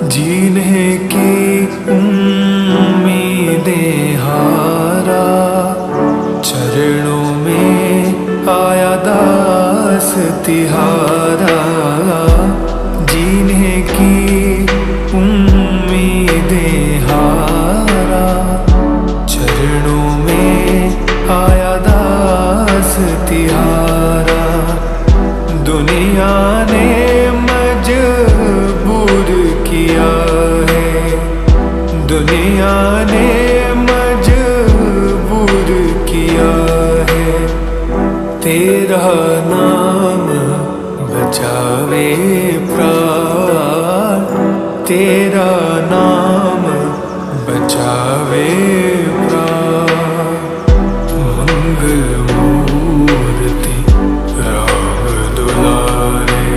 जीने की उम्मीदें हारा, चरणों में आया दास तिहारा। जीने की उम्मीदें हारा, चरणों में आया दास तिहारा। दुनिया ने मजबूर किया है, दुनिया ने मजबूर किया है। तेरा नाम बचावे प्राण, तेरा नाम बचावे प्राण। मंगल मूर्ति राम दुलारे,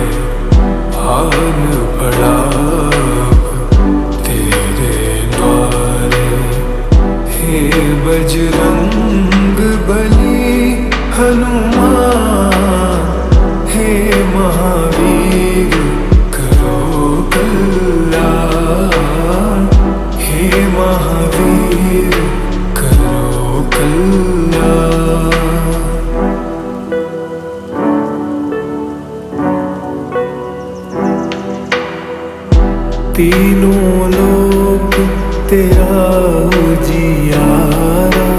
आन पड़ा तेरे द्वारे। हे बजरंग बली हनुमान, हे महावीर करो कल्याण। हे महावीर करो कल्याण। तीनों लोक तेरा उजियारा,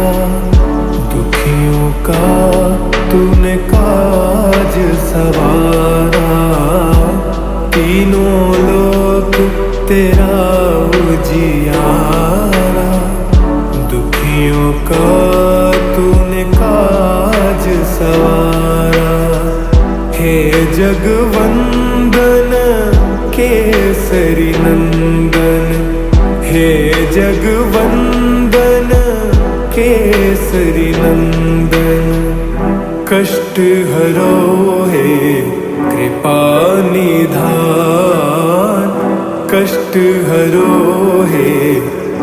दुखियों का तूने काज सवारा। तीनों लोक तेरा उजियारा, दुखियों का तूने काज सवारा। हे जगवंदन केसरी नंदन, हे जगवंदन केसरी नंदन। कष्ट हरो हे कृपा निधान, कष्ट हरो हे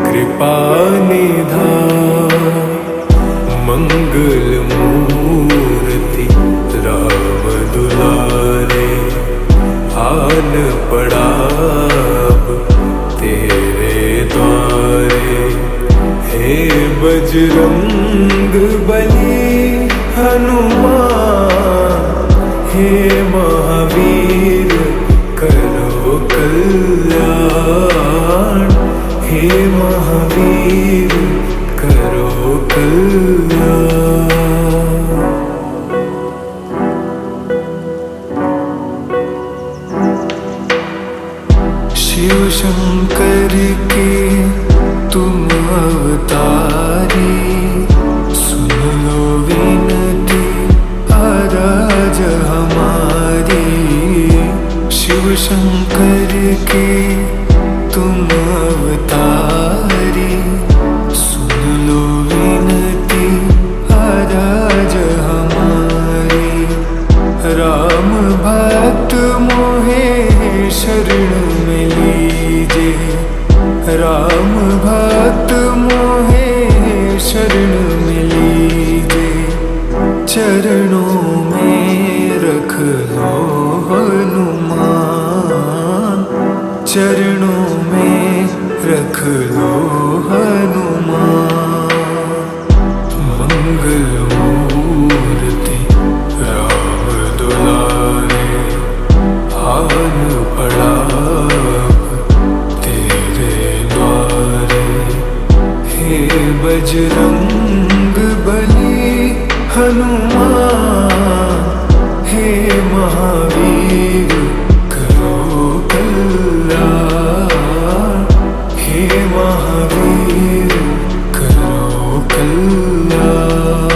कृपा निधान। मंगल मूर्ति राम दुलारे, आन पड़ा तेरे द्वारे। हे बजरंग बली हनुमान, हे महावीर करो कल्याण। हे महावीर करो कल्याण। शिव शंकर के तुम अवतारी, सुन लो विनती अरज हमारी। शिव शंकर के तुम अवतारी, सुन लो विनती अरज हमारी। राम भक्त मोहे शरण में लीजे, राम भक्त मोहे शरण में लीजे। चरणों में रख लो हनुमान, चरणों में रख लो हनुमान। मंगल मूर्ति राम दुलारे, आन पड़ा तेरे द्वारे। हे बजरंग बली हनुमान, हे महावीर करो कल्याण। हे महावीर करो कल्याण।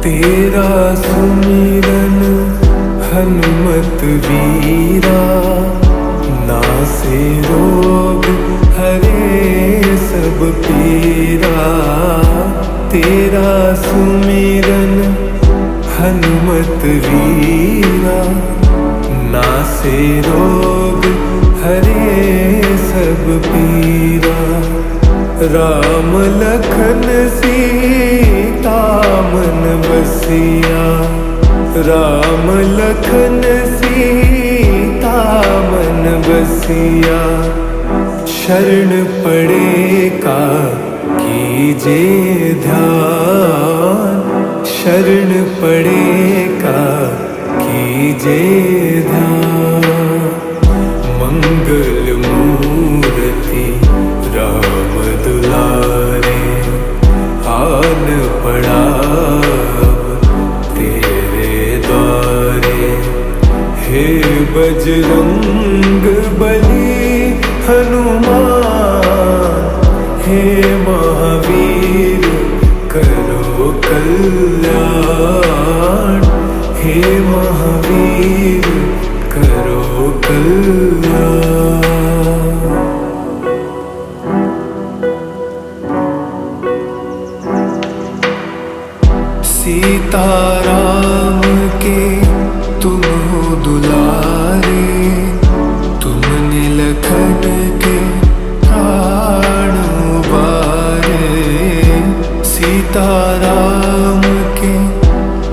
तेरा सुमिरन हनुमत वीरा, नासे रोग हरे सब पीरा। तेरा सुमिरन हनुमत वीरा, नासे रोग हरे सब पीरा। राम लखन सीता मन बसिया, राम लखन सीता मन बसिया। शरण पड़े का कीजे ध्यान, शरण पड़े का कीजे ध्यान। मंगल मूर्ति राम दुलारे, आन पड़ा तेरे द्वारे। हे बजरंग बली हनुमान, हे महावीर करो कल्याण, हे महावीर करो कल्याण। सीताराम के तुम हो दुलारे, तुमने लखन के प्राण उबारे। सीताराम के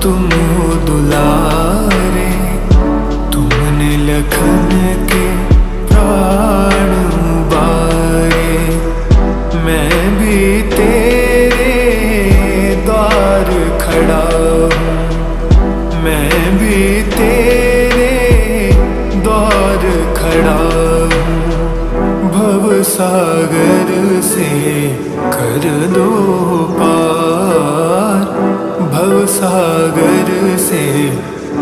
तुम हो दुलारे, तुमने लखन के प्राण उबारे। मैं भी तेरे द्वार खड़ा हूँ, मैं भी तेरे द्वार खड़ा हूँ। भव सागर से कर दो पार, भव सागर से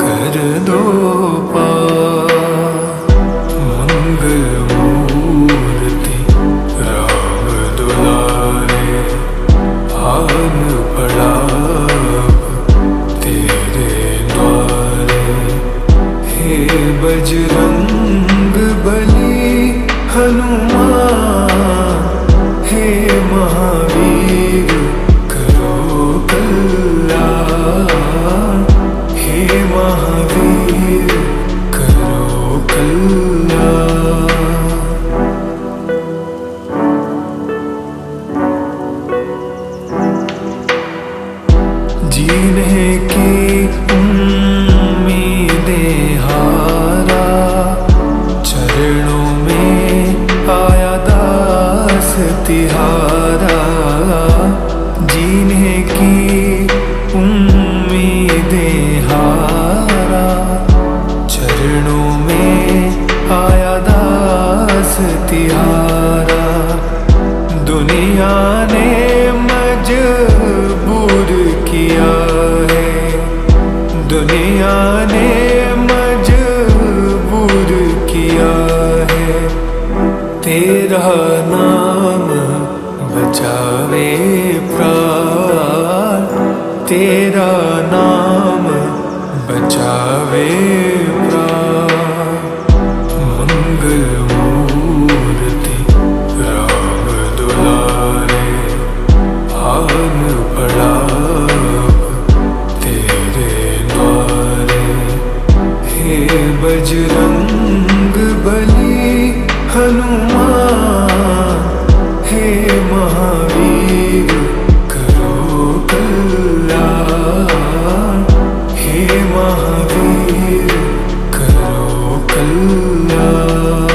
कर दो पार। मंगल मूर्ति राम दुलारे, आन पड़ा तेरे द्वारे। हे बजरंग बली हनुमान, हे महावीर करो कल्याण, हे महावीर करो कल्याण। जीने की उम्मीदें हारा, चरणों में आया दास तिहारा। जीने की उम्मीदें हारा, चरणों में आया दास तिहारा। दुनिया ने मजबूर किया है, दुनिया ने मजबूर किया है। तेरा नाम बचावे प्राण, तेरा नाम बचावे प्राण। मंगल मूर्ति राम दुलारे, आन पड़ा तेरे द्वारे। हे बजरंग बली हनुमान, हे महावीर करो कल्याण, हे महावीर करो कल्याण।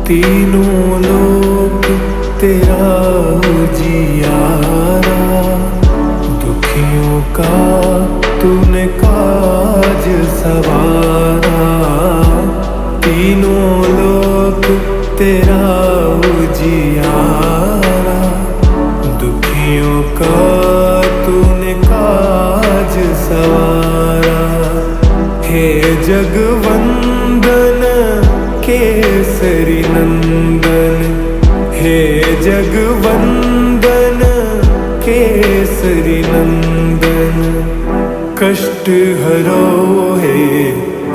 तीनों लोक तेरा उजियारा, दुखियों का तूने काज सवारा। तीनों लोक तेरा उजियारा, दुखियों का तूने काज सवारा। हे जगवंदन केसरी नंदन, हे जगवंदन केसरी नंदन। कष्ट हरो हे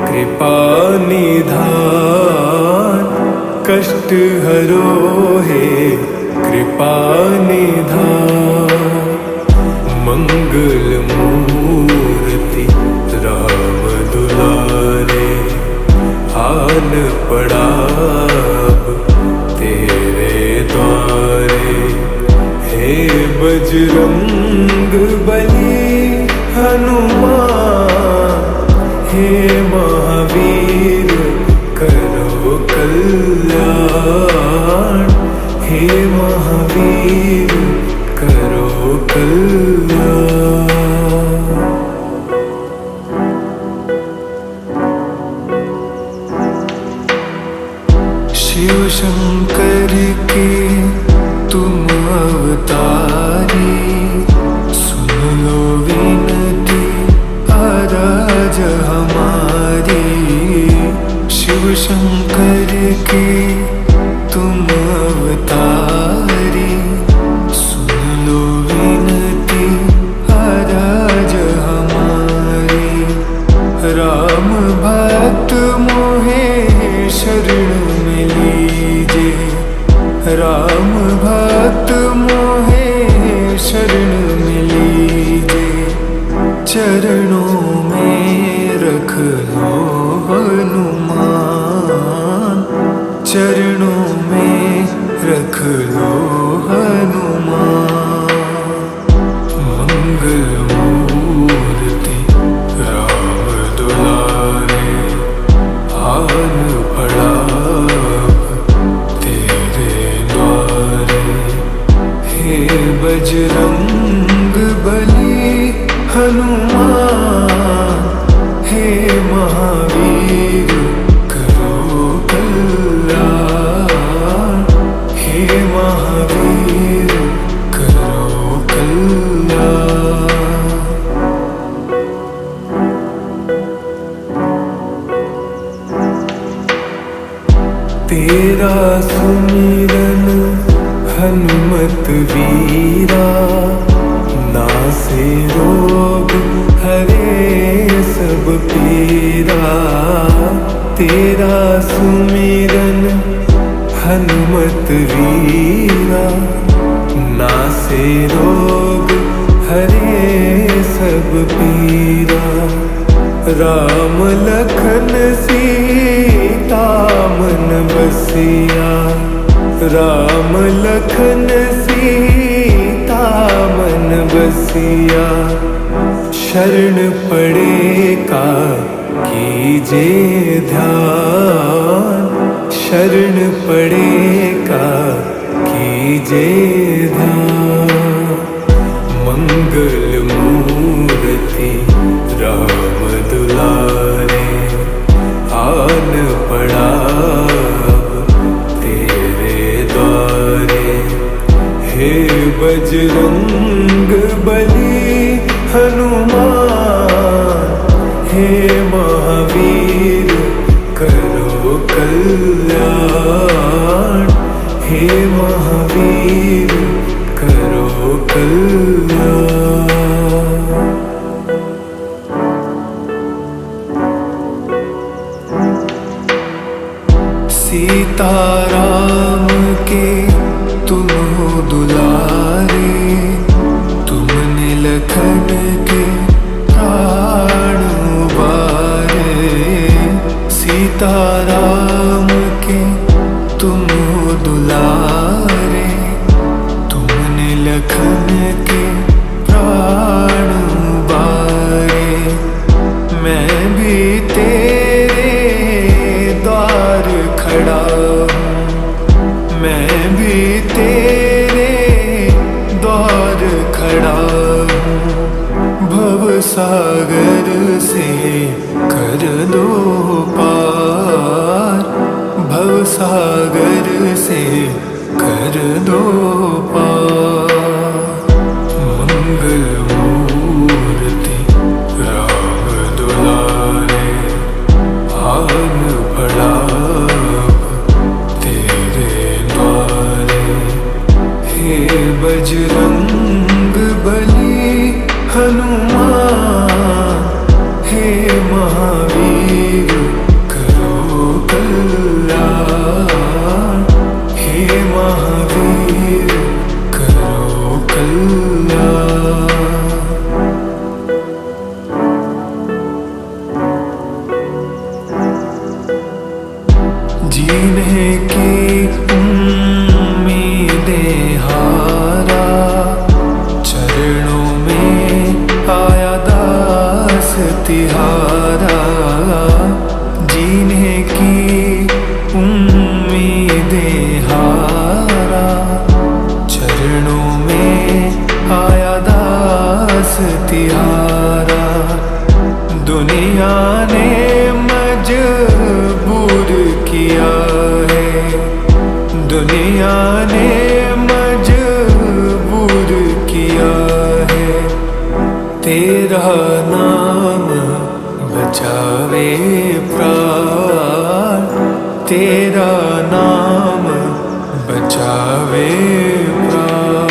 कृपा निधान, कष्ट हरो हे कृपा निधान। मंगल मूर्ति राम दुलारे, आन पड़ा तेरे बजरंग बली हनुमान, हे महावीर करो कल्याण, हे महावीर करो कल्याण। शिव शंकर के तुम अवतारी, सुन लो विनती अरज हमारी। शिव शंकर के तुम अवतारी, सुन लो विनती अरज हमारी। राम भक्त मोहे शरण में लीजे, राम भक्त मोहे शरण में लीजे। चरणों में रख लो हनुमान, चरणों में रख लो हनुमान। मंगल मूर्ति राम दुलारे, आन पड़ा तेरे द्वारे। हे बजरंग बली हनुमान, हे महावीर करो कल्याण, हे महावीर करो कल्याण। तेरा सुमिरन हनुमत वीरा, नासे रोग हरे सब पीरा। तेरा सुमिरन हनुमत वीरा, नासे रोग हरे सब पीरा। राम लखन सीता मन बसिया, राम लखन सीता मन बसिया। शरण पड़े का कीजे ध्यान, शरण पड़े का कीजे ध्यान। मंगल मूर्ति राम दुलारे, आन पड़ा तेरे द्वारे। हे बजरंग बली हनुमान, हे महावीर करो कल्याण, हे महावीर करो कल्याण। सीताराम के तुम हो दुलारे, तुमने लखन के प्राण उबारे। सीताराम के तुम हो दुलारे, तुमने लखन के प्राण उबारे। मैं भी तेरे द्वार खड़ा हूँ, मैं भी तेरे द्वार खड़ा हूँ। भव सागर से कर दो पार, भव सागर से कर दो पार। मंगल मूर्ति राम दुलारे, आन पड़ा तेरे द्वारे। हे बजरंग बली हनुमान, हे महावीर करो कल्याण, हे महावीर करो कल्याण। जीने की उम्मीदें हारा, किया है, दुनिया ने मजबूर किया है। तेरा नाम बचावे प्राण, तेरा नाम बचावे प्राण।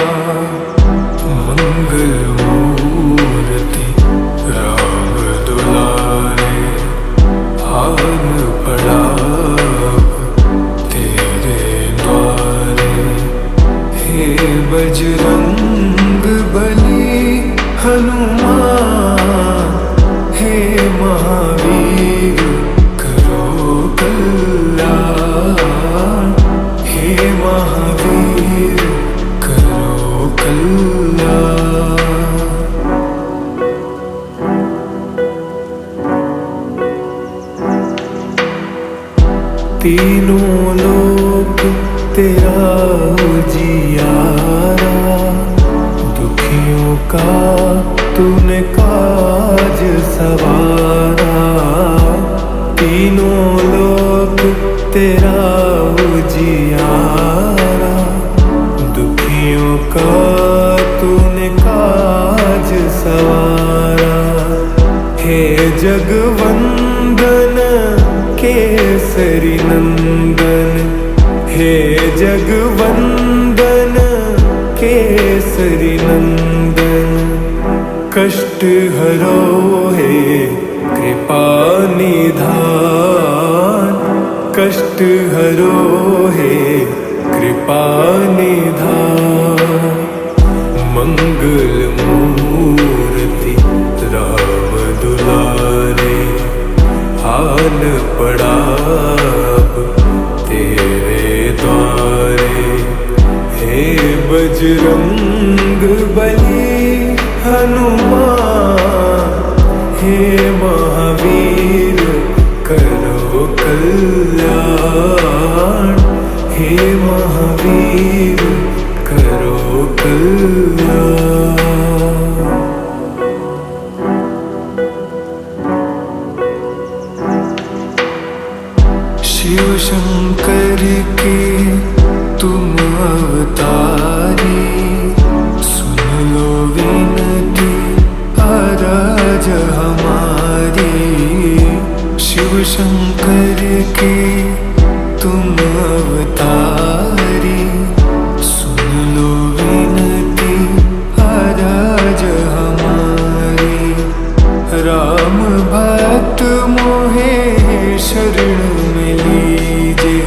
मंगल मूर्ति राम दुलारे, आन पड़ा तेरे द्वारे। हे बजरंग बली हनुमान, हे महावीर करो कल्याण, हे महावीर करो कल्याण। तीनों लोक तेरा उजियारा, दुखियों का तूने काज सवारा। तीनों लोक तेरा उजियारा, दुखियों का तूने काज सवारा। हे जगवंदन केसरी नंदन, हे जगवंदन केसरी नंदन। कष्ट हरो हे कृपा निधान, कष्ट हरो हे कृपा निधान। मंगल मूर्ति राम दुलारे, आन पड़ा तेरे द्वारे। हे बजरंग बली हनुमान, हे महावीर करो कल्याण, हे महावीर करो कल्याण। शिव शंकर के तुम अवतारी, सुन लो विनती अरज हमारी। शिव शंकर के तुम अवतारी, सुन लो विनती अरज हमारी। राम भक्त मोहे शरण में लीजे,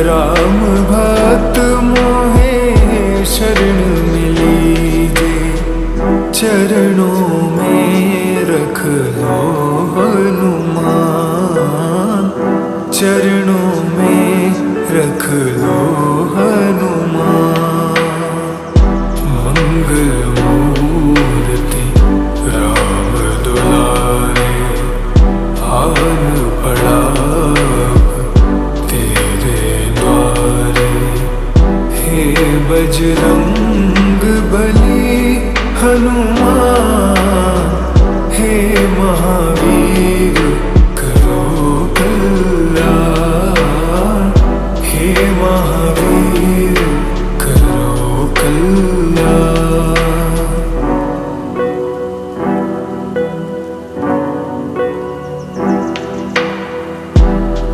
राम भक्त मोहे शरण में लीजे। चरणों में रख लो हनुमान, चरणों में रख लो हनुमान। मंगल मूर्ति राम दुलारे, आन पड़ा तेरे द्वारे। हे बजरंग बली हनुमान, हे महावीर करो कल्याण, हे महावीर करो कल्याण।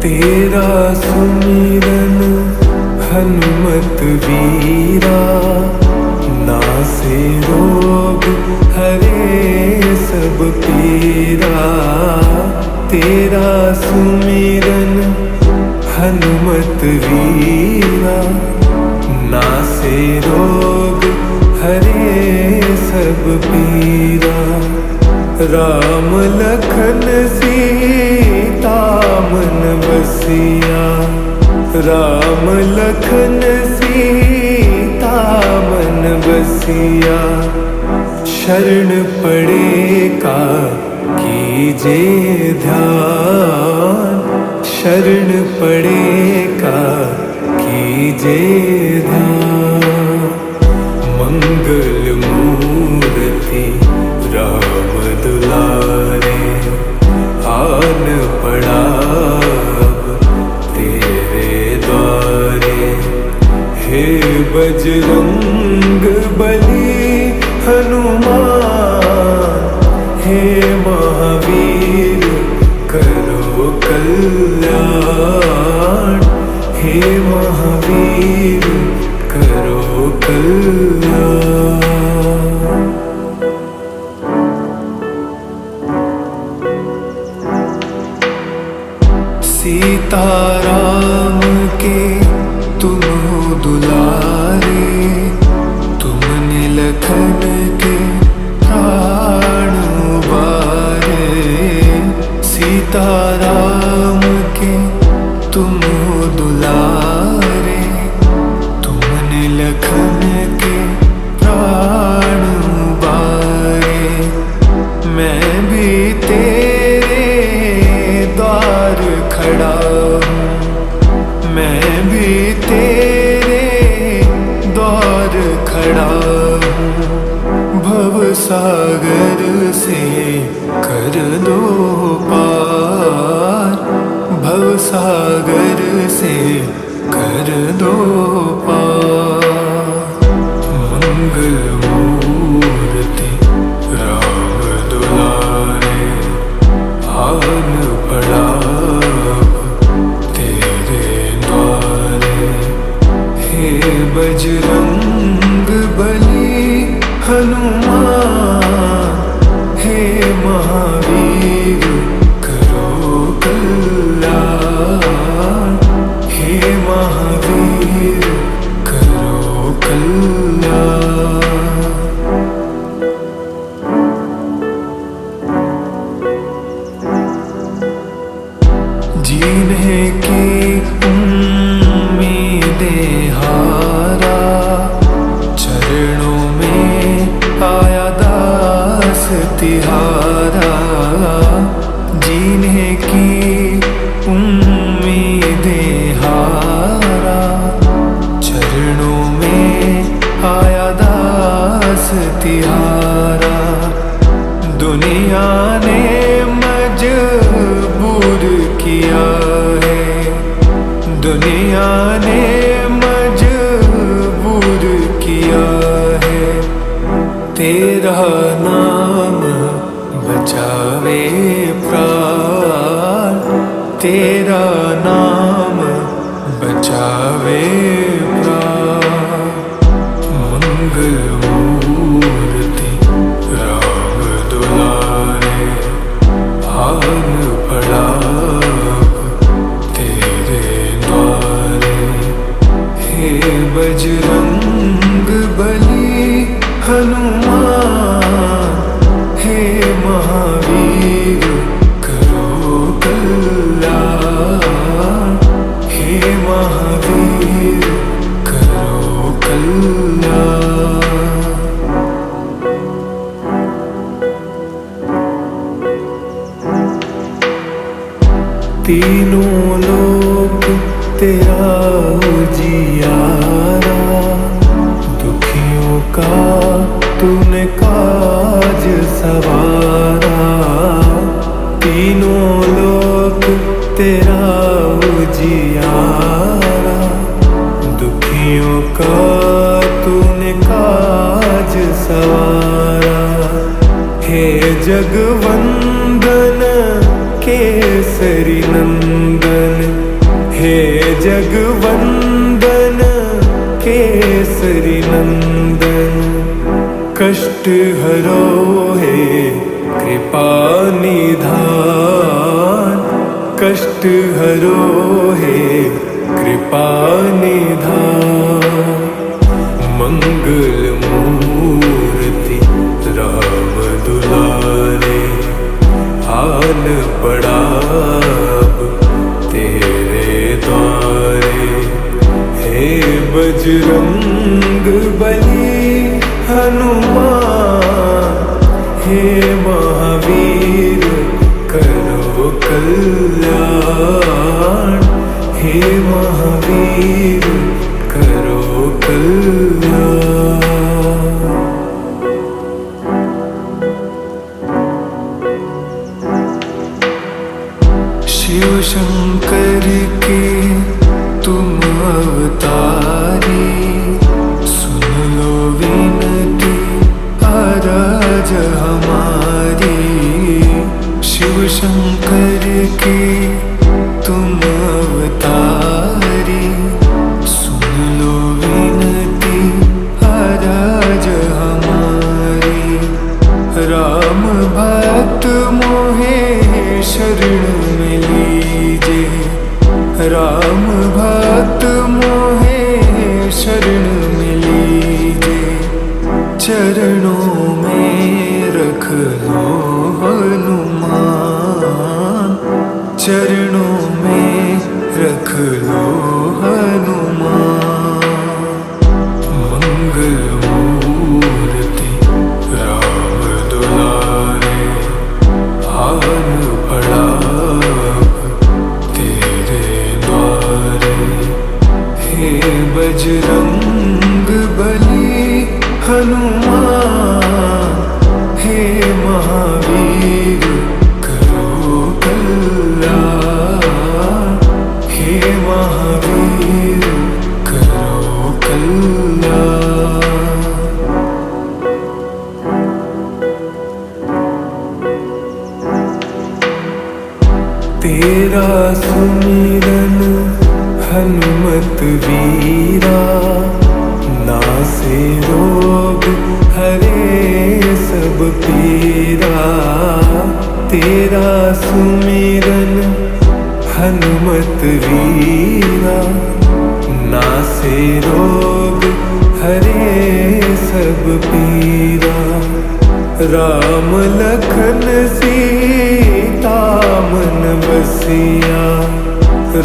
तेरा सुमिरन हनुमत वीरा, नासे रोग हरे सब पीरा। तेरा सुमिरन हनुमत वीरा, नासे रोग हरे सब पीरा। राम लखन सीता मन बसिया, राम लखन सीता मन बसिया। शरण पड़े का कीजे ध्यान, शरण पड़े का कीजे ध्यान। मंगल मूर्ति राम दुलारे, आन पड़ा हे बजरंग बली हनुमान, हे महावीर करो कल्याण, हे महावीर करो कल्याण। सीताराम के तुम हो दुलारे, तुमने लखन के प्राण उबारे। सीताराम के तुम हो दुलारे, तुमने लखन के प्राण उबारे। मैं भी तेरे द्वार खड़ा हूँ, मैं भी तेरे द्वार खड़ा हूँ। भव सागर से कर दो पार, भव सागर से कर दो पार। मंगल मूर्ति राम दुलारे, आन पड़ा तेरे द्वारे। हे बजरंग बली हनुमान, हे महावीर करो कल्याण, हे महावीर करो कल्याण। जीने की उम्मीदें हारा, चरणों में आया दास तिहारा। जीने की उम्मीदें हारा, चरणों में आया दास तिहारा। दुनिया ने मजबूर किया है, दुनिया ने मजबूर किया है। तेरा नाम बचावे प्राण, तेरा नाम बचावे प्राण। मंगल मूर्ति राम दुलारे, आन पड़ा तेरे द्वारे। हे बजरंग बली हनुमान, हे महावीर करो कल्याण, हे महावीर करो कल्याण। तीनों लोक तेरा उजियारा, दुखियों का तूने काज सवारा। तीनों लोक तेरा उजियारा, दुखियों का तूने काज सवारा। हे जगवंदन केसरी नंदन, हे जगवंदन केसरी नंदन। कष्ट हरो हे कृपा निधान, कष्ट हरो हे कृपा निधान। मंगल मूर्ति राम दुलारे, आन पड़ा तेरे द्वारे। हे बजरंग बली हनुमान, हे महावीर करो कल्याण, हे महावीर करो कल्याण। शिव शंकर के तुम अवतारी, लो हनुमान। मंगल मूर्ति राम दुलारे, आन पड़ा तेरे द्वारे। हे बजरंग बली हनुमान, हे महावीर करो कल्याण। हे महावीर करो कल्याण। तेरा सुमिरन हनुमत वीरा, नासे रोग हरे सब पीरा। तेरा सुमिरन हनुमत वीरा, नासे रोग हरे सब पीरा। राम लखन सीता मन बसिया,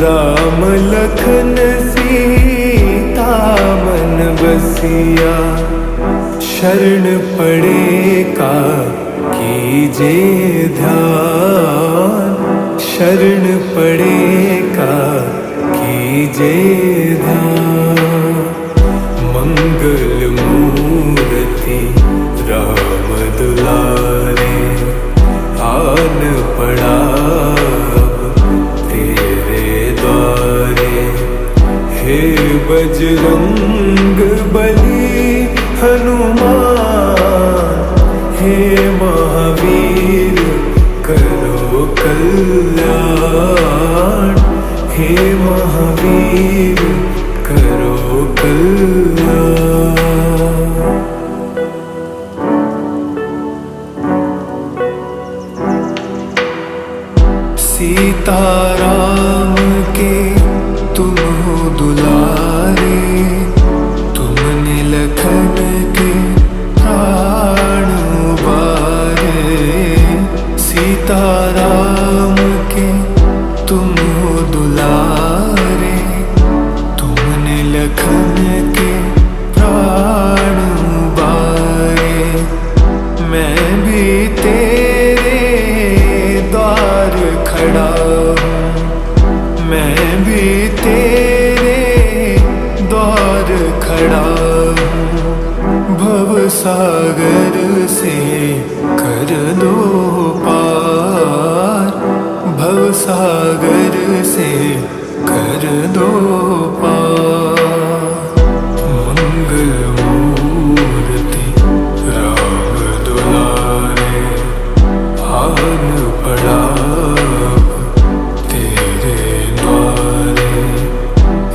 राम लखन सीता मन बसिया। शरण पड़े का कीजे ध्यान, शरण पड़े का कीजे ध्यान। मंगल मूर्ति राम दुलारे, आन पड़ा तेरे द्वारे। हे बजरंग बली हनुमान, हे महावीर करो कल्याण। हे महावीर करो कल्याण। सीताराम के तुम हो दुलारे, तुमने लखन के प्राण उबारे। सीताराम के तुम हो दुलारे, तुमने लखन के प्राण उबारे। मैं भी तेरे द्वार खड़ा हूँ, मैं भी तेरे द्वार खड़ा हूँ। भव सागर से कर दो पार, भव सागर से कर दो पार। मंगल मूर्ति राम दुलारे, आन पड़ा तेरे द्वारे।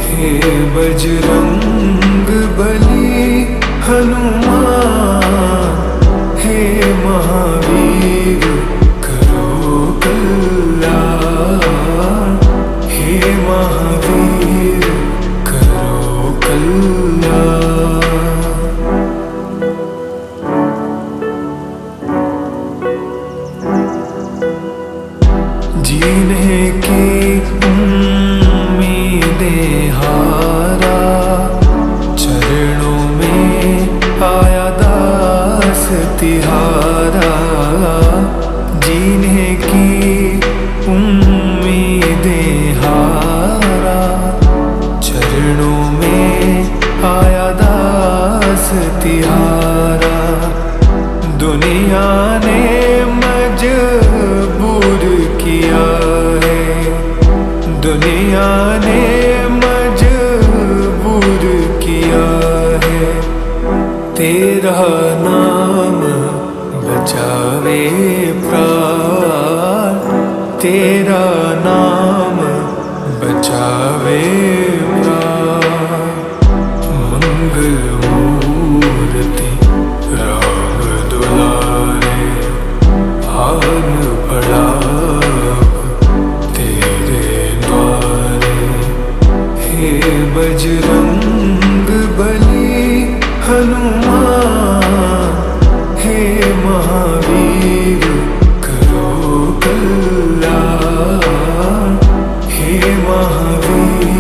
हे बजरंग बली हनुमान, हे महावीर करो कल्याण। हे महावीर करो कल्याण। जीने की उम्मीदें हारा, चरणों में आया दास तिहारा। जीने की उम्मीदें हारा, चरणों में आया दास तिहारा। दुनिया ने मजबूर किया है, दुनिया ने मजबूर किया है। तेरा नाम बचावे प्राण, तेरा नाम बचावे प्राण। मंगल मूर्ति राम दुलारे, आन पड़ा तेरे द्वारे। हे बजरंग बली हनुमान, हे महावीर करो कल्याण। हे महावीर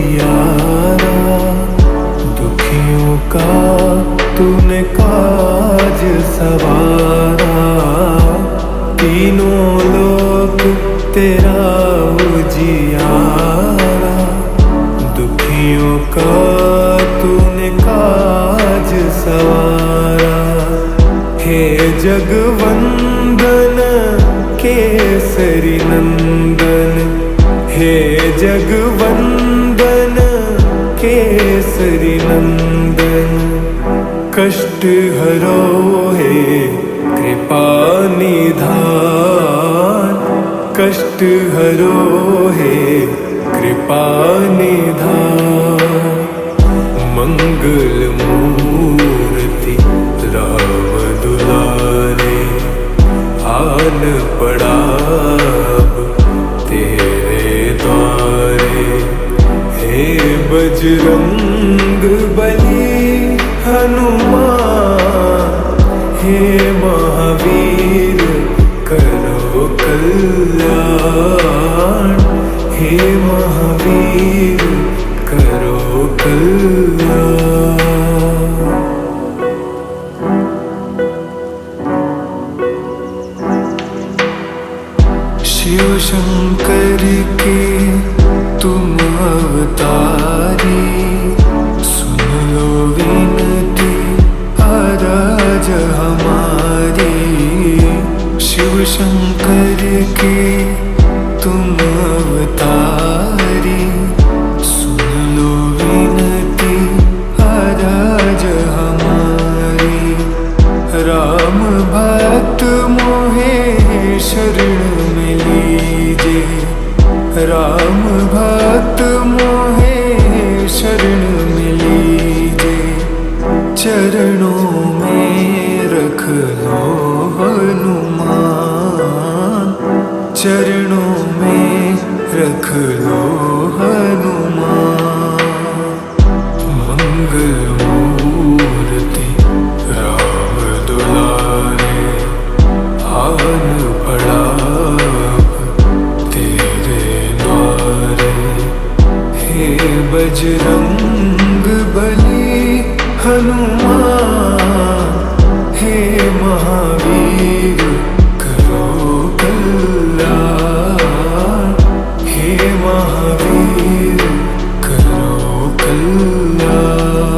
उजियारा, दुखियों का तूने काज सवारा, तीनों लोक तेरा उजियारा, दुखियों का तूने काज सवारा। हे जगवंदन केसरी नंदन, हे जगवंदन केसरी नंदन, कष्ट हरो हे कृपा निधान, कष्ट हरो हे कृपा निधान। मंगल मूर्ति राम दुलारे, आन पड़ा अब तेरे द्वारे। हे बजरंग बली हनुमान, हे महावीर करो कल्याण, हे महावीर करो कल्याण। शिव शंकर के तुम अवतारी, सुन लो विनती अरज हमारी। शिव शंकर के तुम अवतारी, सुन लो विनती अरज हमारी। राम भक्त मोहे शरण में लीजे, राम भक्त मोहे शरण में लीजे। चरणों में रख लो हनुमान, चरणों में रख लो हनुमान। मंगल मूर्ति राम दुलारे, आन पड़ा तेरे द्वारे। हे बजरंग बली हनुमान, हे महावीर करो कल्याण, हे महावीर करो कल्याण।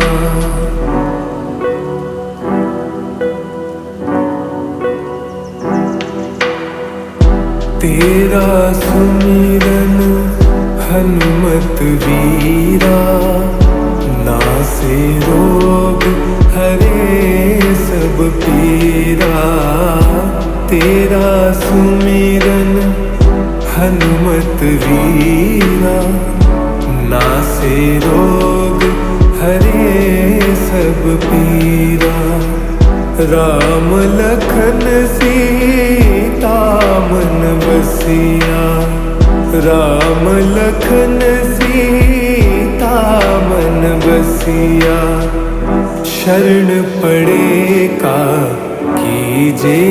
तेरा सुमिरन हनुमत वीरा, नासे रोग हरे सब पीरा। तेरा सुमिरन हनुमत वीरा, नासे रोग हरे सब पीरा। राम लखन सीता मन बसिया, राम लखन सीता मन बसिया। शरण पड़े का कीजे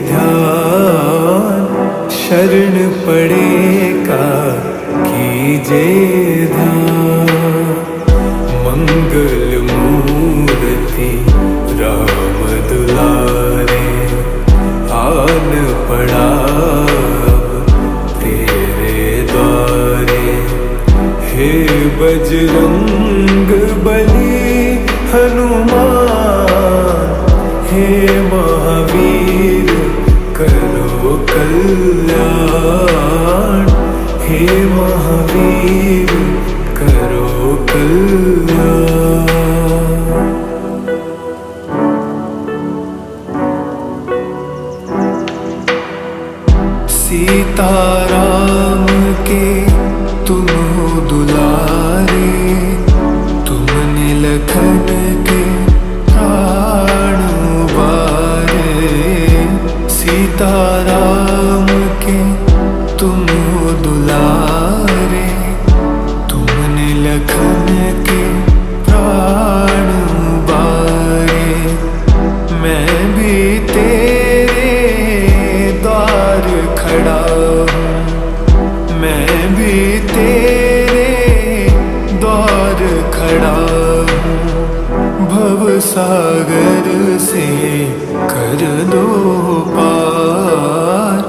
ध्यान, शरण पड़े का कीजे ध्यान। मंगल मूर्ति राम दुलारे, आन पड़ा अब तेरे द्वारे। हे बजरंग बली हनुमान, हे महावीर करो कल्याण, हे महावीर करो कल्याण। सीताराम के तुम हो दुलारे, तुमने लखन के प्राण उबारे। सीताराम के तुम हो दुलारे, तुमने लखन के प्राण उबारे। मैं भी तेरे द्वार खड़ा हूँ, मैं भी तेरे खड़ा हूँ, भव सागर से कर दो पार,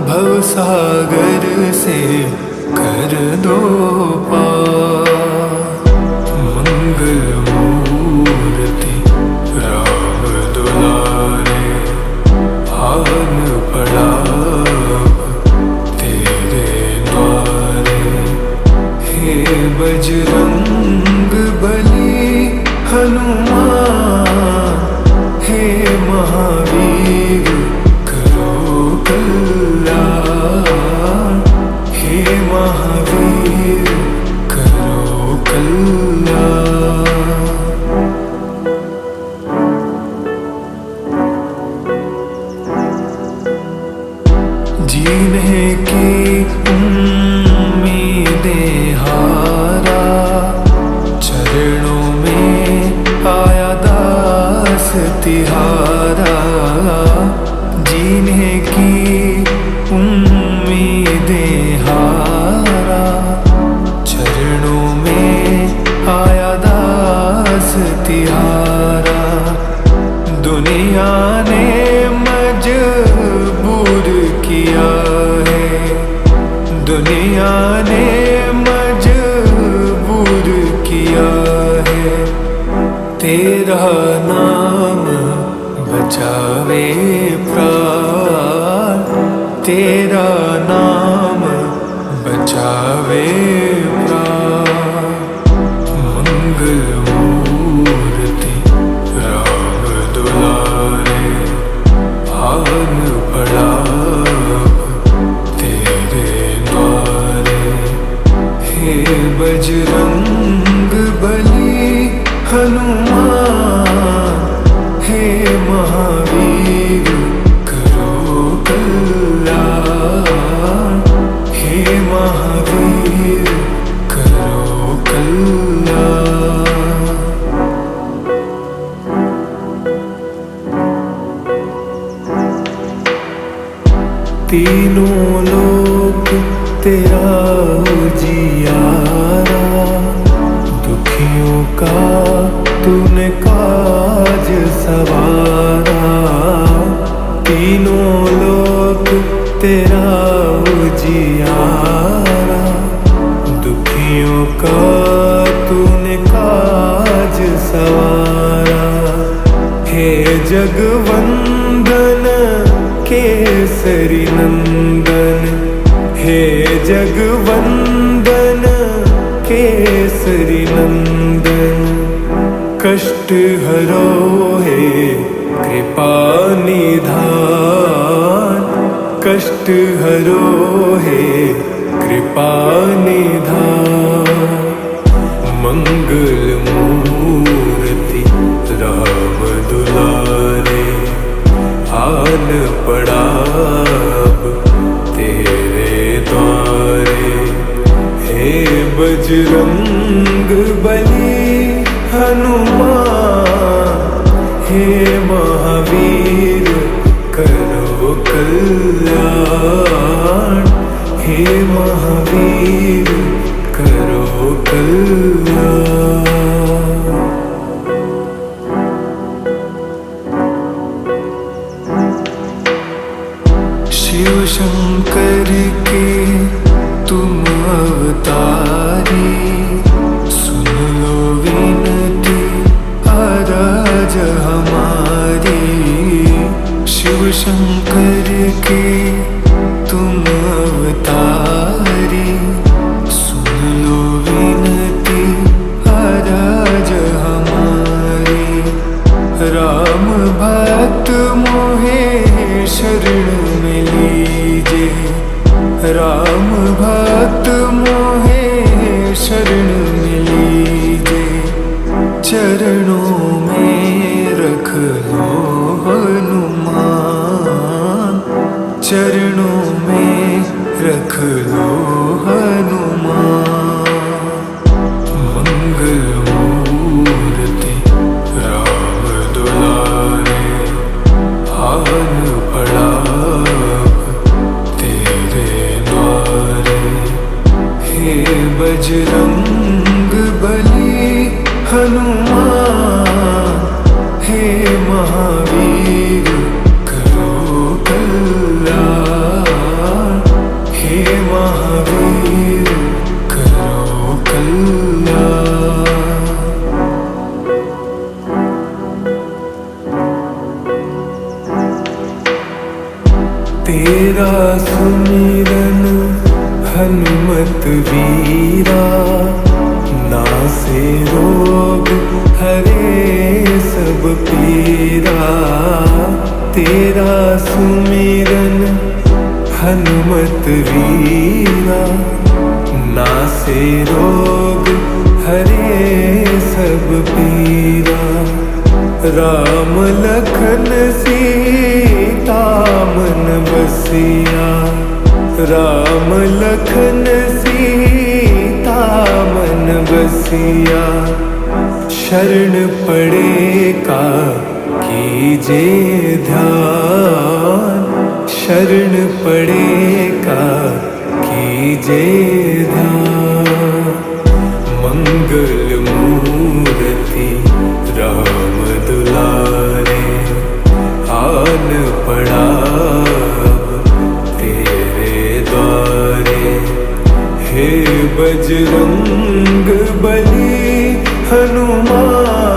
भव सागर से कर दो पार। मंगल मूर्ति राम दुलारे, आन पड़ा तेरे द्वारे। हे बजरंग बली हनुमान, हे महावीर करो कल्याण, हे महावीर करो कल्याण। जीने की उम्मीदें हारा, चरणों में आया दास तिहारा। जीने की उम्मीदें हारा, चरणों में आया दास तिहारा। दुनिया ने मजबूर किया है, दुनिया ने मजबूर किया है। तेरा नाम बचावे प्राण, तेरा नाम बचावे प्राण। मंगल मूर्ति राम दुलारे, आन पड़ा तेरे द्वारे। हे बजरंग बली हनुमान, हे महावीर करो कल्याण, हे महावीर करो कल्याण। तीनों लोक तेरा उजियारा, दुखियों का तूने काज सवारा। तीनों लोक तेरा उजियारा, दुखियों का तूने काज सवारा। हे जगवंदन केसरी नंदन, हे जगवंदन केसरी नंदन। कष्ट हरो हे कृपा निधान, कष्ट हरो हे कृपा निधान। मंगल मूर्ति राम दुलारे, आन पड़ा तेरे द्वारे। हे बजरंग बली हनुमान, हे महावीर करो कल्याण, हे महावीर करो कल्याण। शिव शंकर के तुम अवतारी, सुन लो विनती अरज हमारी। शिव शंकर के तुम अवतारी, सुन लो विनती हनुमान, हे महावीर करो कल्याण, हे महावीर करो कल्याण। तेरा सुमिरन हनुमत वीरा, नासे रोग हरे सब पीरा। तेरा सुमिरन हनुमत वीरा, नासे रोग हरे सब पीरा। राम लखन सीता मन बसिया, राम लखन सीता मन बसिया। शरण पड़े का कीजे ध्यान, शरण पड़े का कीजे ध्यान। मंगल मूर्ति राम दुलारे, आन पड़ा तेरे द्वारे। हे बजरंग बली हनुमान,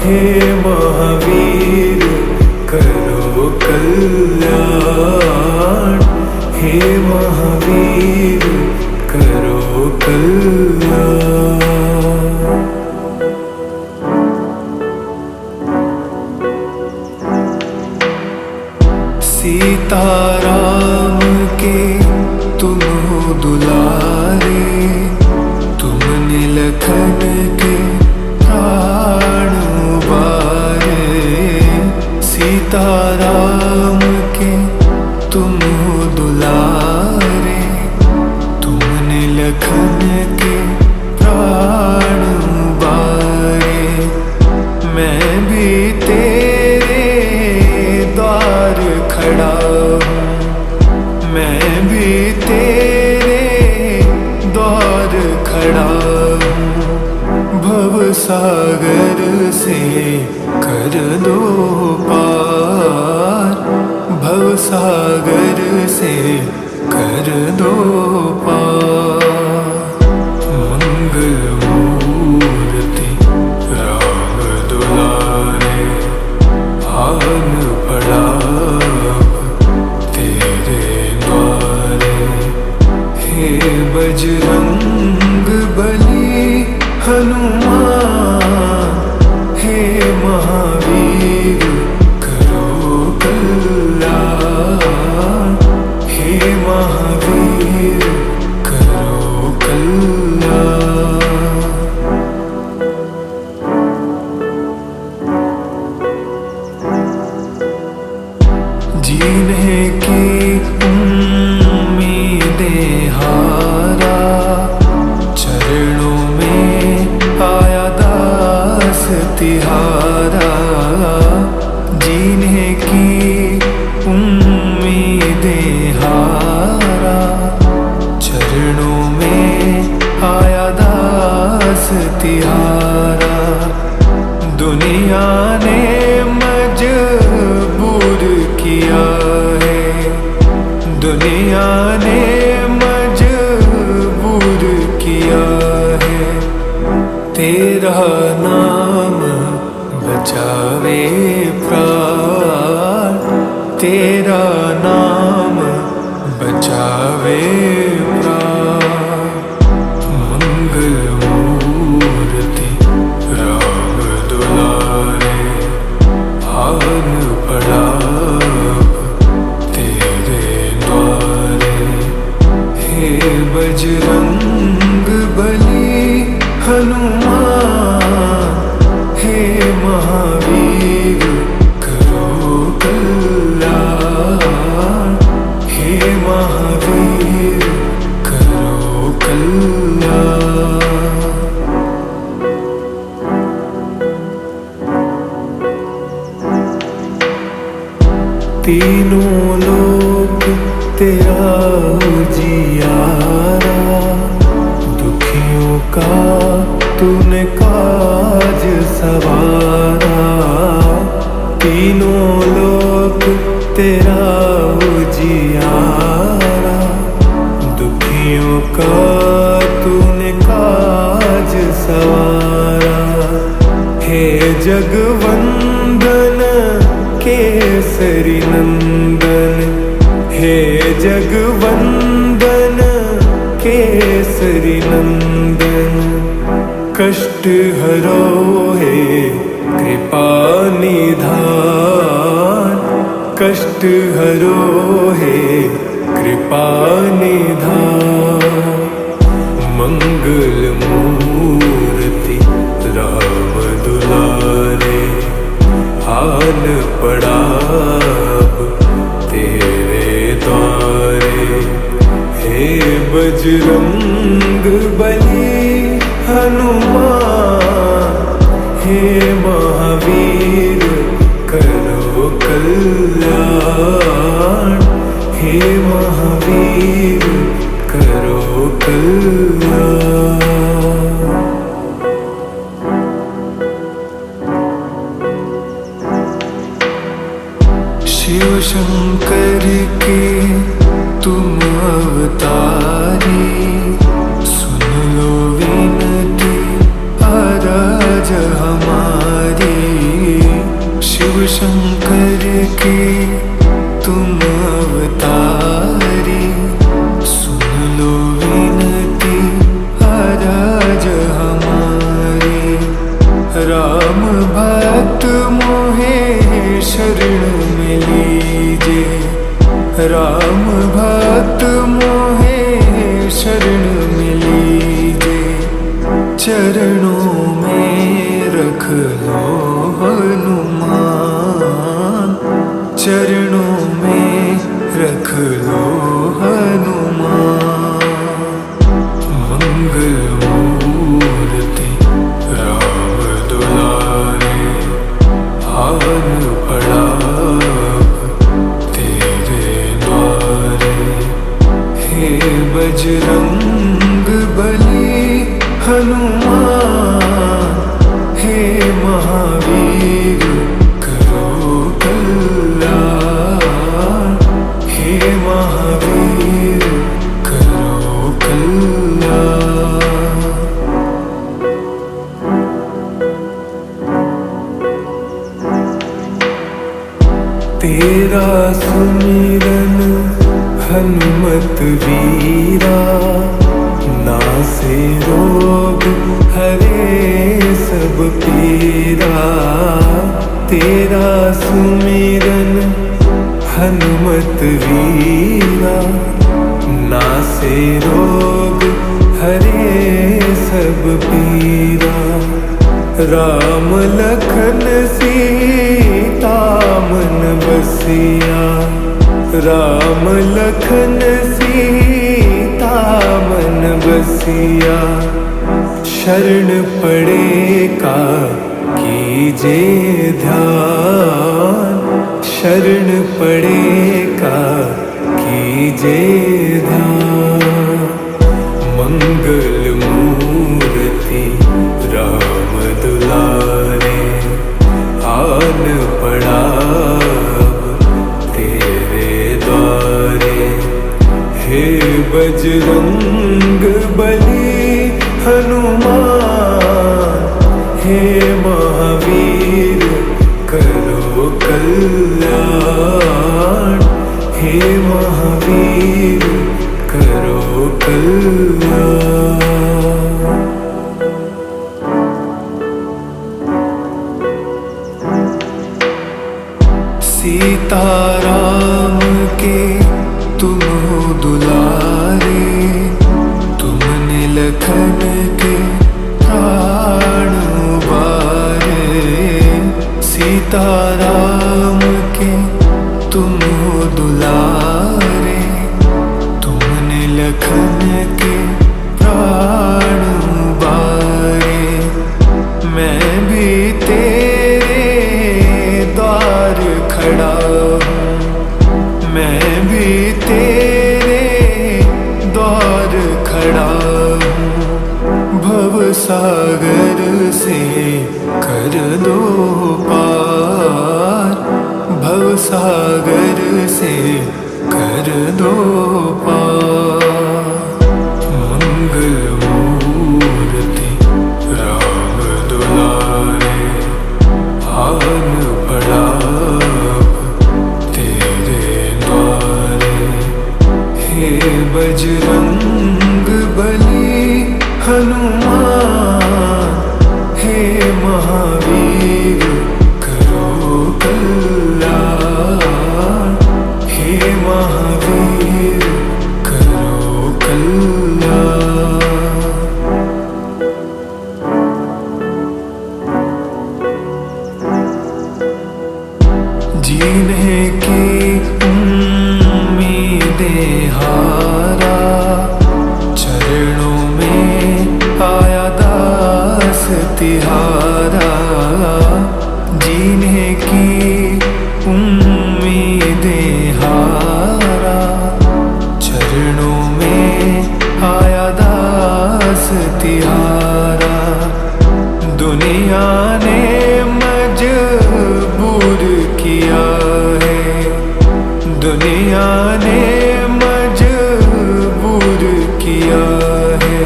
हे महावीर करो कल्याण, हे महावीर करो कल्याण। सीताराम के तुम हो दुलारे, तुमने लखन के प्राण उबारे। सीताराम के तुम हो दुलारे, तुमने लखन के प्राण उबारे। मैं भी तेरे द्वार खड़ा हूँ, मैं भी तेरे द्वार खड़ा हूँ। भव सागर से कर दो पार, भव सागर से कर दो पार। मंगल मूर्ति राम दुलारे, आन पड़ा तेरे द्वारे। हे बजरंग बली हनुमान, हे महावीर करो कल्याण, हे महावीर करो कल्याण। जीने की उम्मीदें हारा, चरणों में आया दास तिहारा। जीने की उम्मीदें हारा, चरणों में आया दास तिहारा। दुनिया ने मजबूर किया है, दुनिया ने मजबूर किया है। तेरा नाम बचावे प्राण, तेरा नाम बचावे प्राण। मंगल मूर्ति राम दुलारे, आन पड़ा तेरे द्वारे। हे बजरंग बली हनुमान, हे महावीर करो कल्याण, हे महावीर करो कल्याण। तीनों लोक तेरा उजियारा, दुखियों का तूने काज सवारा, तीनों लोक तेरा उजियारा। दुखियों का तूने काज सवारा, हे जगवंदन केसरी नंदन, हे जगवंदन केसरी नंदन। कष्ट हरो हे कृपा निधान, कष्ट हरो हे कृपा निधान। मंगल मूर्ति राम दुलारे, आन पड़ा अब तेरे द्वारे। हे बजरंग बली हनुमान, हे महावीर करो कल्याण, हे महावीर करो कल्याण। शिव शंकर के तुम अवतारी, सुन लो विनती अरज हमारी। शिव शंकर के तुम अवतारी, सुन लो विनती अरज हमारी। राम भक्त मोहे शरण में लीजे, राम भक्त मोहे शरण में लीजे। चरणों में रख लो हनुमान, चरणों में रख लो हनुमान। मंगल मूर्ति राम दुलारे, आन पड़ा तेरे द्वारे। हे बजरंग बली हनुमान, हे महावीर करो कल्याण, हे महावीर करो कल्याण। तेरा सुमिरन हनुमत वीरा, नासे रोग हरे सब पीरा। तेरा सुमिरन हनुमत वीरा, नासे रोग हरे सब पीरा। राम लखन सीता मन बसिया, राम लखन सीता मन बसिया। शरण पड़े का कीजे ध्यान, शरण पड़े का कीजे ध्यान। मंगल मूर्ति राम दुलारे, आन पड़ा तेरे द्वारे। हे बजरंग बली हनुमान, हे महावीर करो कल्याण, हे महावीर करो कल्याण। सीताराम के तुम हो दुलारे, तुमने लखन के प्राण उबारे। सीताराम के तुम हो दुलारे, तुमने लखन के प्राण उबारे। मैं भी तेरे द्वार खड़ा हूँ, मैं भी तेरे द्वार खड़ा हूँ। भव सागर से कर दो पार, भव सागर से कर दो पार। मंगल मूर्ति राम दुलारे, आन पड़ा तेरे द्वारे। हे बजरंग बली हनुमान, हे महावीर करो कल्याण, हे महावीर करो कल्याण। जीने की उम्मीदें हारा, चरणों में आया दास तिहारा। जीने की उम्मीदें हारा, चरणों में आया दास तिहारा। दुनिया ने मजबूर किया है, दुनिया ने मजबूर किया है।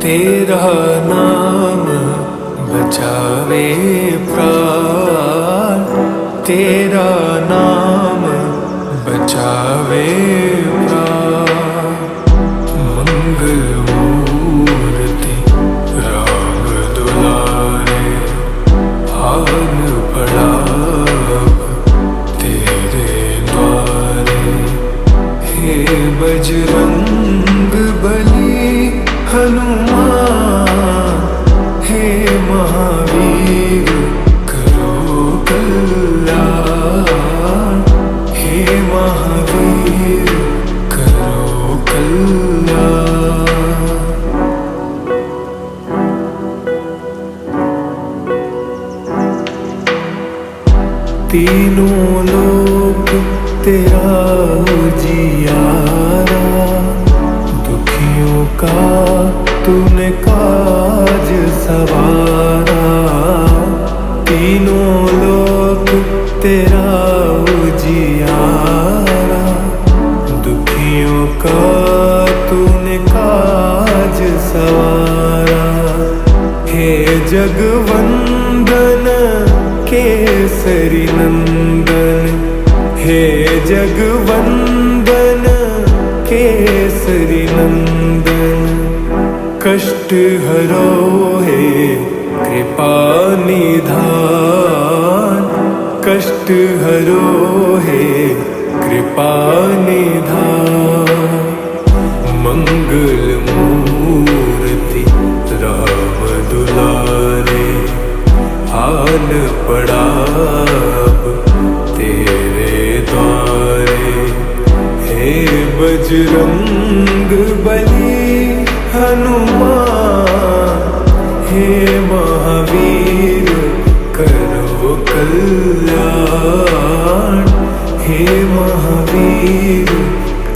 तेरा नाम बचावे प्राण, तेरा नाम बचावे प्राण। मंगल मूर्ति राम दुलारे, आन पड़ा तेरे द्वारे। हे बजरंग बली हनुमान, हे महावीर करो कल्याण, हे महावीर करो कल्याण। तीनों लोक तेरा उजियारा, दुखियों का तूने काज सवारा। तीनों लोक तेरा उजियारा, दुखियों का तूने काज सवारा। हे जगवंदन केसरी नंदन, हे जगवंदन केसरी नंदन। कष्ट हरो हे कृपा निधान, कष्ट हरो हे कृपा निधान। मंगल मूर्ति राम दुलारे, आन पड़ा तेरे द्वारे। हे बजरंग बली हनुमान, हे महावीर करो कल्याण, हे महावीर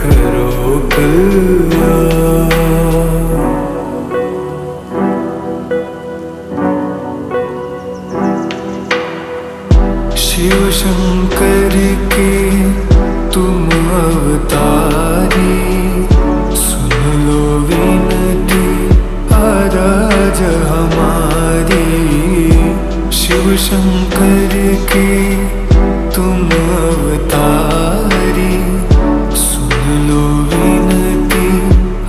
करो कल्याण। शिव शंकर के तुम अवतारी, सुन लो विनती अरज हमारी। शिव शंकर के तुम अवतारी, सुन लो विनती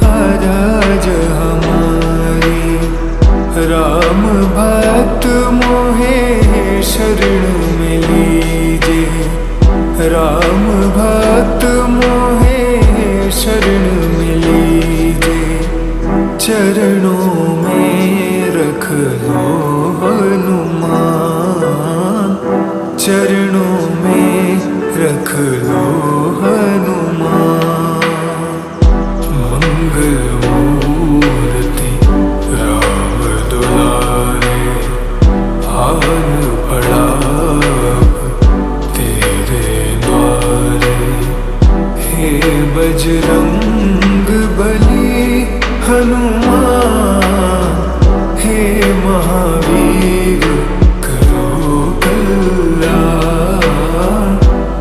अरज हमारी। राम भक्त मोहे शरण में लीजे, राम भक्त मोहे शरण में लीजे। चरणों में रख लो हनुमान, चरणों में रख लो हनुमान। मंगल मूर्ति राम दुलारे, आन पड़ा तेरे द्वारे। हे बजरंग बली हनुमान, महावीर करो कल्याण,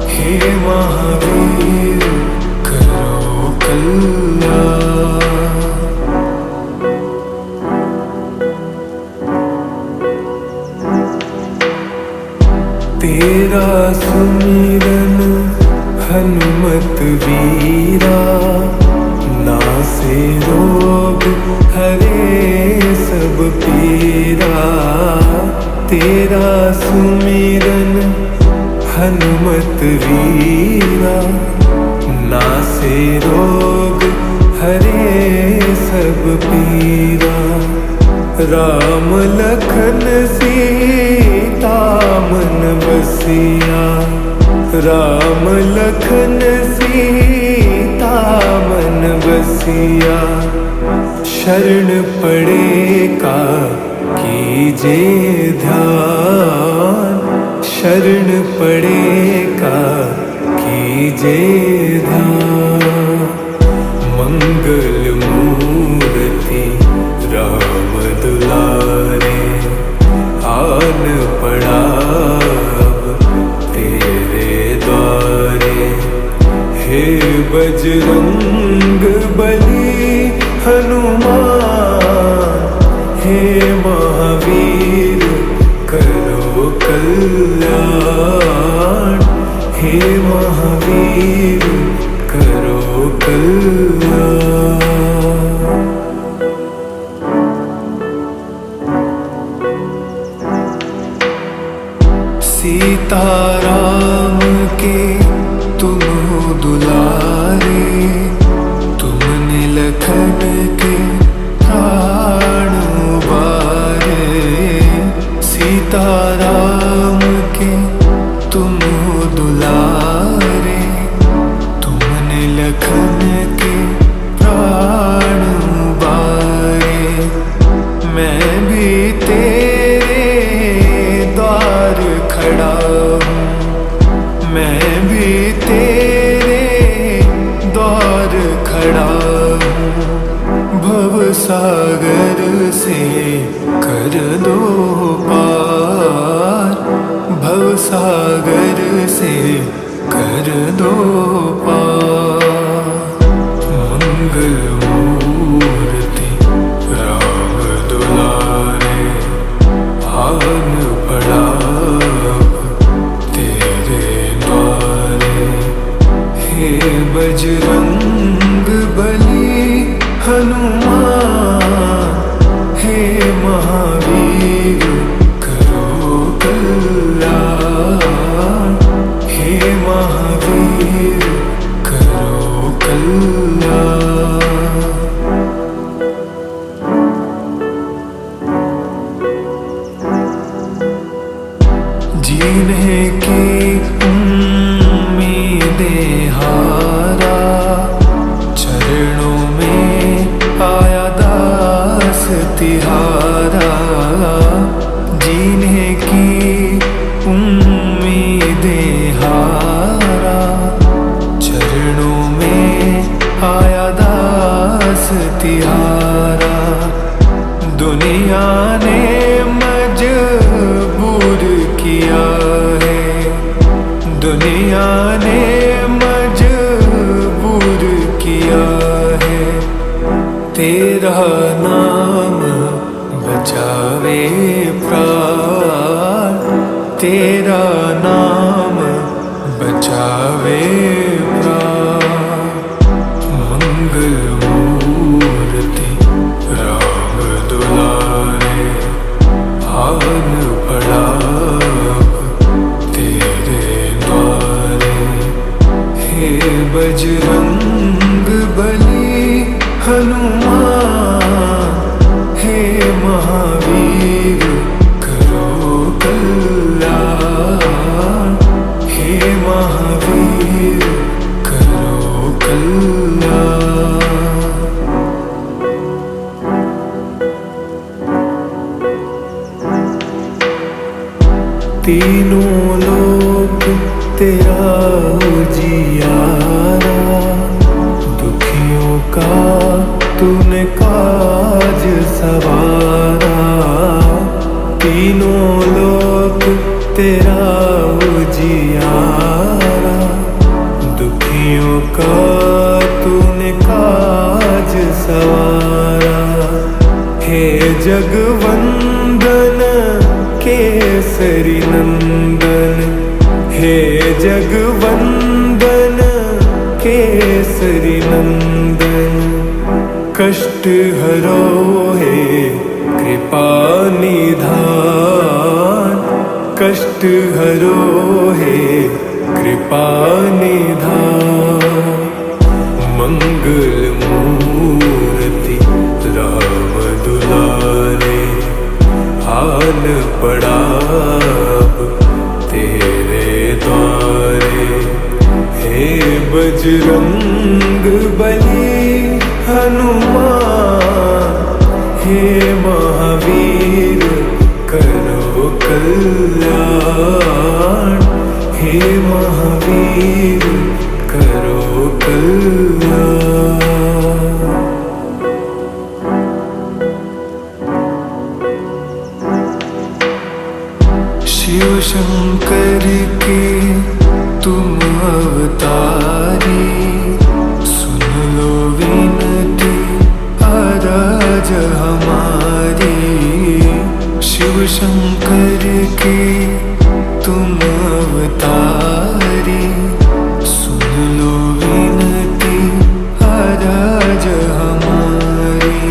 हे महावीर करो कल्याण। तेरा सुमिरन हनुमत वीरा, नासे रोग हरे सब पीरा। तेरा सुमिरन हनुमत वीरा, नासे रोग हरे सब पीरा। राम लखन सीता मन बसिया, राम लखन सीता मन बसिया। शरण पड़े का कीजे ध्यान, शरण पड़े का कीजे ध्यान। मंगल मूर्ति राम दुलारे, आन पड़ा अब तेरे द्वारे। हे बजरंग बली हनुमान, हे महावीर करो कल्याण, हे महावीर करो कल्याण। सीताराम के तुम दुलारे, तुमने लखन के प्राण उबारे। सीताराम के तुम दुलारे, तुमने लखन के प्राण उबारे। मैं भी तेरे द्वार खड़ा हूँ, मैं भी तेरे द्वार खड़ा हूँ। भव सागर से कर दो पार, भव सागर से कर दो पार। मंगल मूर्ति राम दुलारे, आन पड़ा तेरे द्वारे। हे बजरंग बली हनुमान, हे महावीर करो कल्याण, हे महावीर करो कल्याण। जीने की उम्मीदें हारा, चरणों में आया दास तिहारा। जीने की उम्मीदें हारा, चरणों में आया दास तिहारा। दुनिया ने मजबूर किया है, दुनिया ने मजबूर किया है। तेरा नाम बचावे प्राण, तेरा नाम बचावे प्राण। मंगल मूर्ति राम दुलारे, आन पड़ा तेरे द्वारे। हे बजरंग बली हनुमान, हे महावीर करो कल्याण, हे महावीर करो कल्याण। तीनों लोक तेरा उजियारा, दुखियों का तूने काज सवारा, तीनों लोक तेरा उजियारा। दुखियों का तूने काज सवारा, हे जगवंदन केसरी नंदन, हे जगवंदन केसरी नंदन। कष्ट हरो हे कृपा निधान, कष्ट हरो हे कृपा निधान। मंगल मूर्ति राम दुलारे, हाल पड़ा अब तेरे द्वारे। हे बजरंग बली हनुमान, हे महावीर करो कल्याण, हे महावीर करो कल्याण। शिव शंकर के तुम अवतारी, सुन लो विनती अरज हमारी। शिव शंकर के तुम अवतारी, सुन लो विनती अरज हमारी।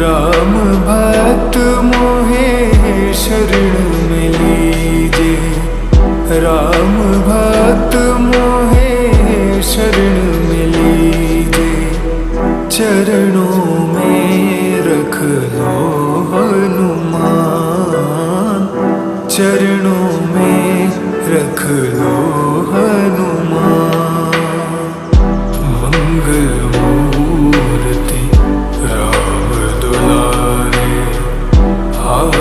राम भक्त मोहे शरण में लीजे, राम भक्त मोहे शरण में लीजे। चरणों में रख लो हनुमान, चरणों में रख लो हनुमान। मंगल मूर्ति राम दुलारे, हाल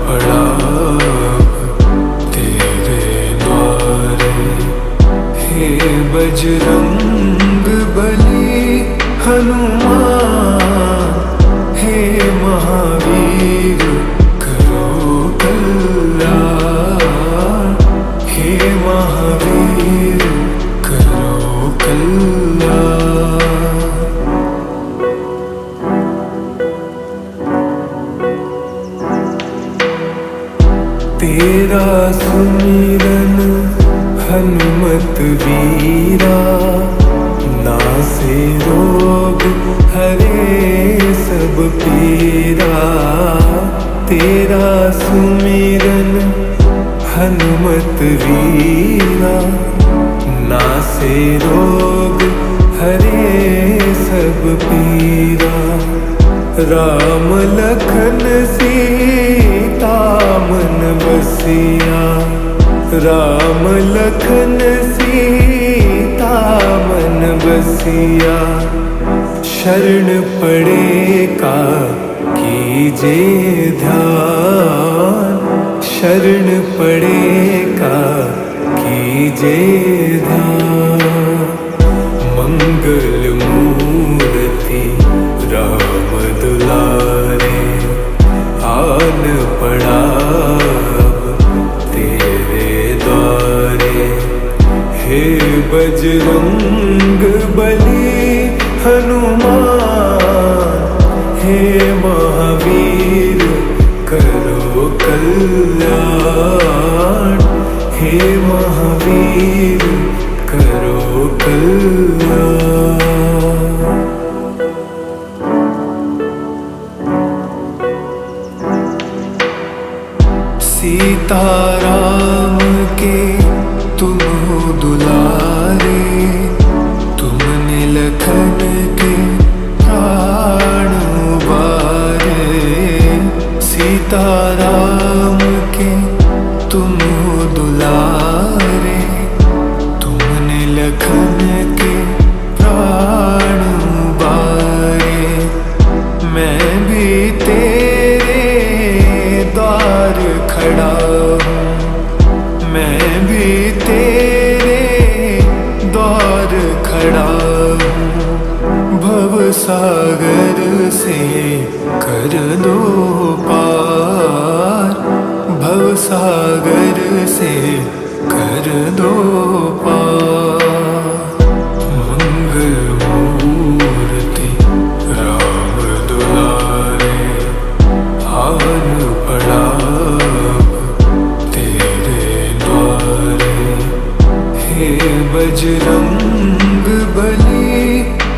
पड़ा तेरे द्वारे। हे बजरंग बली हनुमान, हे महावीर करो कल्याण, हे महावीर करो कल्याण। तेरा सुमिरन हनुमत वीरा, नासे रोग हरे सब पीरा। तेरा सुमिरन हनुमत वीरा, नासे रोग हरे सब पीरा। राम लखन सीता मन बसिया, राम लखन सीता मन बसिया। शरण पड़े का कीजे ध्यान, शरण पड़े का कीजे ध्यान। मंगल मूर्ति राम दुलारे, हाल पड़ा अब तेरे द्वारे। हे बजरंग बली हनुमान, हे महावीर करो कल्याण, हे महावीर करो कल्याण। सीताराम के तुम हो दुलारे, तुमने लखन के प्राण उबारे। सीताराम के तुम हो दुलारे, तुमने लखन के प्राण उबारे। मैं भी तेरे द्वार खड़ा हूँ, मैं भी तेरे द्वार खड़ा हूँ। भव सागर से कर दो पार, भव सागर से कर दो पार। मंगल मूर्ति राम दुलारे, हाल पड़ा तेरे द्वारे। हे बजरंग बली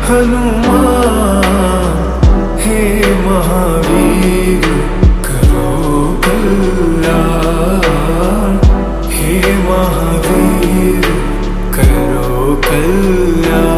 हनुमान, हे महावीर करो कल्याण, हे महावीर करो कल्याण।